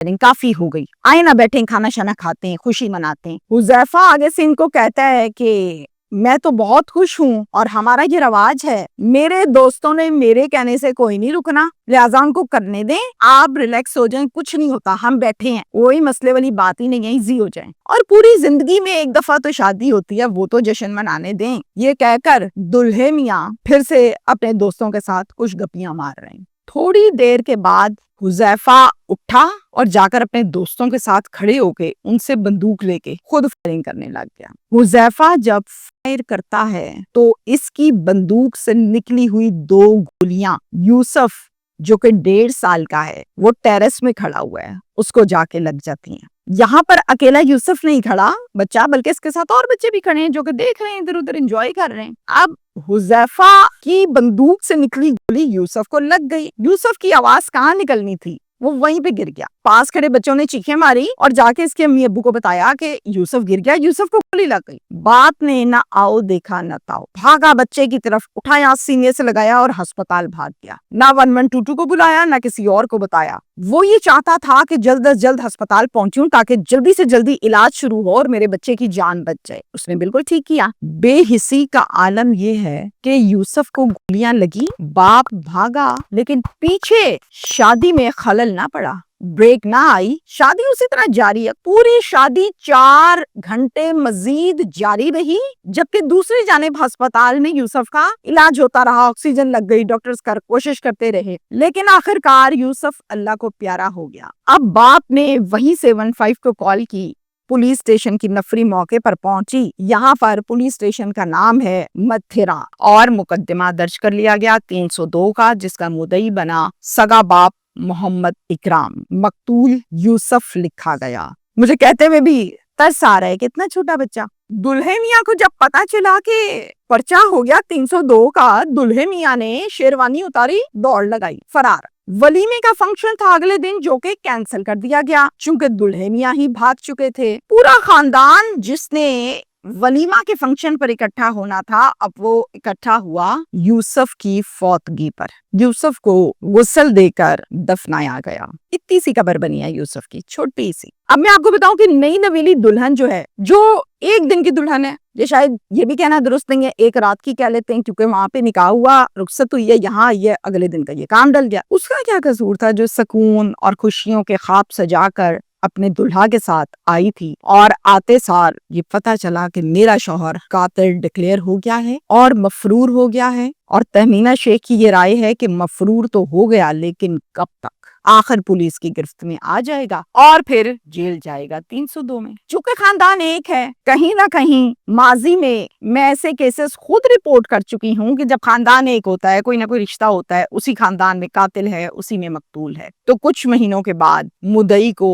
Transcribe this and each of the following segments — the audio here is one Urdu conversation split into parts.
کافی ہو گئی، آئے نہ بیٹھیں، کھانا شانا کھاتے ہیں، خوشی مناتے ہیں۔ حذیفہ آگے سے ان کو کہتا ہے کہ میں تو بہت خوش ہوں اور ہمارا یہ رواج ہے، میرے دوستوں نے میرے کہنے سے کوئی نہیں رکنا، لہٰذا ان کو کرنے دیں، آپ ریلیکس ہو جائیں، کچھ نہیں ہوتا، ہم بیٹھے ہیں، کوئی مسئلے والی بات ہی نہیں ہے، ایزی ہو جائیں، اور پوری زندگی میں ایک دفعہ تو شادی ہوتی ہے، وہ تو جشن منانے دیں۔ یہ کہہ کر دلہے میاں پھر سے اپنے دوستوں کے ساتھ کچھ گپیاں مار رہے ہیں۔ تھوڑی دیر کے بعد حذیفہ اٹھا اور جا کر اپنے دوستوں کے ساتھ کھڑے ہو کے ان سے بندوق لے کے خود فائرنگ کرنے لگ گیا۔ حذیفہ جب فائر کرتا ہے تو اس کی بندوق سے نکلی ہوئی 2 گولیاں یوسف جو کہ 1.5 سال کا ہے، وہ ٹیرس میں کھڑا ہوا ہے، اس کو جا کے لگ جاتی ہیں۔ یہاں پر اکیلا یوسف نہیں کھڑا بچہ، بلکہ اس کے ساتھ اور بچے بھی کھڑے ہیں جو کہ دیکھ رہے ہیں، ادھر ادھر انجوائے کر رہے ہیں۔ اب حذیفہ کی بندوق سے نکلی گولی یوسف کو لگ گئی، یوسف کی آواز کہاں نکلنی تھی، وہ وہیں پہ گر گیا۔ پاس کھڑے بچوں نے چیخیں ماری اور جا کے اس کے امی ابو کو بتایا کہ یوسف گر گیا، یوسف کو گولی لگ گئی۔ باپ نے نہ آؤ دیکھا نہ تاؤ، بھاگا بچے کی طرف، اٹھایا، سینے سے لگایا اور ہسپتال بھاگ گیا۔ نہ 1122 کو بلایا نہ کسی اور کو بتایا، وہ یہ چاہتا تھا کہ جلد از جلد ہسپتال پہنچوں تاکہ جلدی سے جلدی علاج شروع ہو اور میرے بچے کی جان بچ جائے۔ اس نے بالکل ٹھیک کیا۔ بے حسی کا عالم یہ ہے کہ یوسف کو گولیاں لگی، باپ بھاگا، لیکن پیچھے شادی میں خلل نہ پڑا، بریک نہ آئی، شادی اسی طرح جاری ہے۔ پوری شادی 4 گھنٹے مزید جاری رہی، جبکہ دوسری جانب ہسپتال میں یوسف کا علاج ہوتا رہا، آکسیجن لگ گئی، ڈاکٹرز کوشش کرتے رہے، لیکن آخر کار یوسف اللہ کو پیارا ہو گیا۔ اب باپ نے وہیں سے 15 کو کال کی، پولیس اسٹیشن کی نفری موقع پر پہنچی۔ یہاں پر پولیس اسٹیشن کا نام ہے متھرا اور مقدمہ درج کر لیا گیا 302 کا، جس کا مدعی بنا سگا باپ محمد اکرام، مقتول یوسف لکھا گیا۔ مجھے کہتے ہوئے بھی ترس آ رہا ہے کہ اتنا چھوٹا بچہ۔ دلہے میاں کو جب پتا چلا کہ پرچہ ہو گیا 302 کا، دلہے میاں نے شیروانی اتاری، دوڑ لگائی، فرار۔ ولیمے کا فنکشن تھا اگلے دن جو کہ کینسل کر دیا گیا چونکہ دلہے میاں ہی بھاگ چکے تھے۔ پورا خاندان جس نے ولیمہ کے فنکشن پر اکٹھا ہونا تھا، اب وہ اکٹھا ہوا یوسف کی فوتگی پر۔ یوسف کو غسل دے کر دفنایا گیا۔ اتنی سی قبر بنی ہے یوسف کی، چھوٹی سی۔ اب میں آپ کو بتاؤں کہ نئی نویلی دلہن جو ہے، جو 1 دن کی دلہن ہے، یہ شاید یہ بھی کہنا درست نہیں ہے، 1 رات کی کہہ لیتے ہیں کیونکہ وہاں پہ نکاح ہوا، رخصت ہوئی ہے، یہاں آئی ہے، اگلے دن کا یہ کام ڈل گیا۔ اس کا کیا قصور تھا جو سکون اور خوشیوں کے خواب سجا کر اپنے دلہا کے ساتھ آئی تھی، اور آتے سار یہ پتہ چلا کہ میرا شوہر قاتل ڈکلیئر ہو گیا ہے اور مفرور ہو گیا ہے۔ اور تہمینہ شیخ کی یہ رائے ہے کہ مفرور تو ہو گیا، لیکن کب تک؟ آخر پولیس کی گرفت میں آ جائے گا اور پھر جیل جائے گا 302 میں۔ چونکہ خاندان ایک ہے، کہیں نہ کہیں ماضی میں میں ایسے کیسز خود رپورٹ کر چکی ہوں کہ جب خاندان ایک ہوتا ہے، کوئی نہ کوئی رشتہ ہوتا ہے، اسی خاندان میں قاتل ہے، اسی میں مقتول ہے، تو کچھ مہینوں کے بعد مدعی کو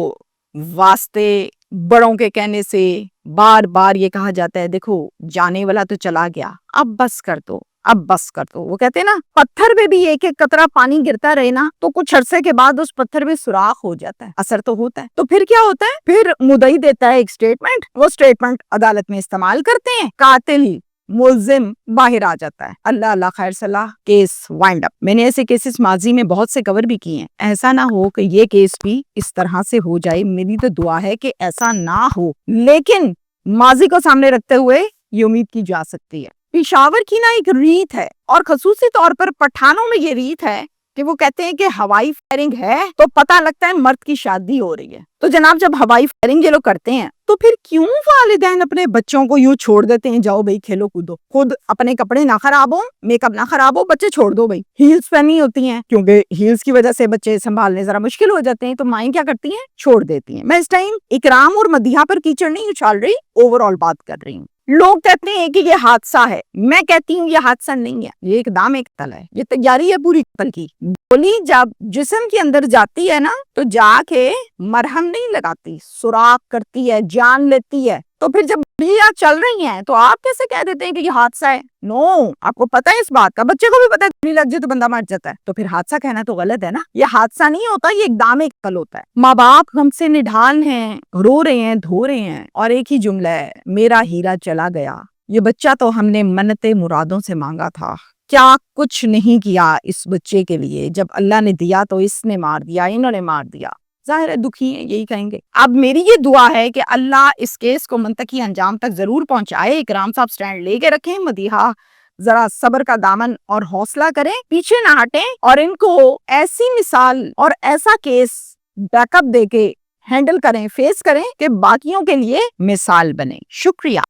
واسطے بڑوں کے کہنے سے بار بار یہ کہا جاتا ہے، دیکھو جانے والا تو چلا گیا، اب بس کر دو، اب بس کر دو۔ وہ کہتے ہیں نا، پتھر پہ بھی ایک ایک قطرہ پانی گرتا رہے نا تو کچھ عرصے کے بعد اس پتھر میں سوراخ ہو جاتا ہے، اثر تو ہوتا ہے۔ تو پھر کیا ہوتا ہے؟ پھر مدعی دیتا ہے ایک سٹیٹمنٹ، وہ سٹیٹمنٹ عدالت میں استعمال کرتے ہیں، قاتل ملزم باہر آ جاتا ہے۔ اللہ اللہ خیر صلاح، کیس وائنڈ اپ۔ میں نے ایسے کیسز ماضی میں بہت سے کور بھی کیے ہیں، ایسا نہ ہو کہ یہ کیس بھی اس طرح سے ہو جائے، میری تو دعا ہے کہ ایسا نہ ہو، لیکن ماضی کو سامنے رکھتے ہوئے یہ امید کی جا سکتی ہے۔ پشاور کی نا ایک ریت ہے، اور خصوصی طور پر پٹھانوں میں یہ ریت ہے کہ وہ کہتے ہیں کہ ہوائی فائرنگ ہے تو پتہ لگتا ہے مرد کی شادی ہو رہی ہے۔ تو جناب جب ہوائی فائرنگ یہ لوگ کرتے ہیں تو پھر کیوں والدین اپنے بچوں کو یوں چھوڑ دیتے ہیں، جاؤ بھائی کھیلو کودو، خود اپنے کپڑے نہ خراب ہو، میک اپ نہ خراب ہو، بچے چھوڑ دو بھائی۔ ہیلز پہنی ہوتی ہیں کیونکہ ہیلز کی وجہ سے بچے سنبھالنے ذرا مشکل ہو جاتے ہیں، تو مائیں کیا کرتی ہیں؟ چھوڑ دیتی ہیں۔ میں اس ٹائم اکرام اور مدیحہ پر کیچڑ نہیں اچھال رہی، اوور آل بات کر رہی ہوں۔ لوگ کہتے ہیں کہ یہ حادثہ ہے، میں کہتی ہوں یہ حادثہ نہیں ہے، یہ ایک دام ایک قتل ہے، یہ تیاری ہے پوری قتل کی۔ گولی جب جسم کے اندر جاتی ہے نا تو جا کے مرہم نہیں لگاتی، سوراخ کرتی ہے، جان لیتی ہے۔ تو پھر جب گولیاں چل رہی ہیں تو آپ کیسے کہہ دیتے ہیں کہ یہ حادثہ ہے؟ نو، آپ کو پتہ ہے اس بات کا، بچے کو بھی پتہ ہے گولی لگ جائے تو بندہ مر جاتا ہے، تو پھر حادثہ کہنا تو غلط ہے نا۔ یہ حادثہ نہیں ہوتا، یہ ایک دام ایک قتل ہوتا ہے۔ ماں باپ ہم سے نڈھال ہیں، رو رہے ہیں، دھو رہے ہیں، اور ایک ہی جملہ ہے، میرا ہیرا چلا گیا۔ یہ بچہ تو ہم نے منتیں مرادوں سے مانگا تھا، کیا کچھ نہیں کیا اس بچے کے لیے، جب اللہ نے دیا تو اس نے مار دیا، انہوں نے مار دیا۔ ظاہر ہے دکھی ہیں، یہی کہیں گے۔ اب میری یہ دعا ہے کہ اللہ اس کیس کو منطقی انجام تک ضرور پہنچائے۔ اکرام صاحب سٹینڈ لے کے رکھیں، مدیحہ ذرا صبر کا دامن اور حوصلہ کریں، پیچھے نہ ہٹیں، اور ان کو ایسی مثال اور ایسا کیس بیک اپ دے کے ہینڈل کریں، فیس کریں کہ باقیوں کے لیے مثال بنے۔ شکریہ۔